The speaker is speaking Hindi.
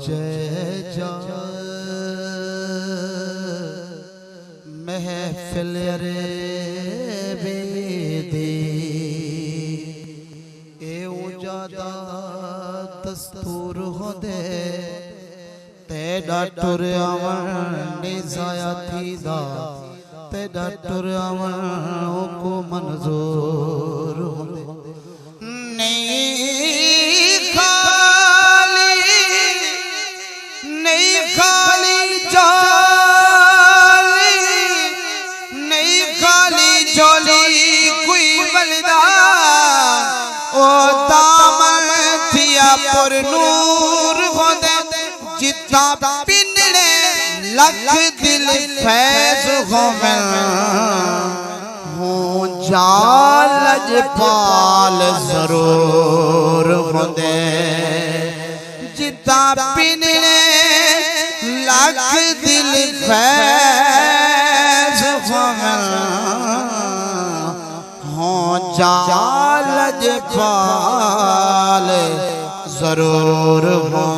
जय जा महफिल रे बेदी एवं ज्यादा दस्तूर होंदे ते डाटुर आवन निजाया थीदा ते डाटुर आवन को मंजूर होंदे नहीं खाली जाली नहीं खाली जोली कोई बलदा ओ दामन थिया पर नूर होंदे जितना पिनड़े लख दिल फैज होवे हों जालज पाल जरूर होंदे जितना पिनड़े लख दिल फैज हों जालज पाल जरूर हों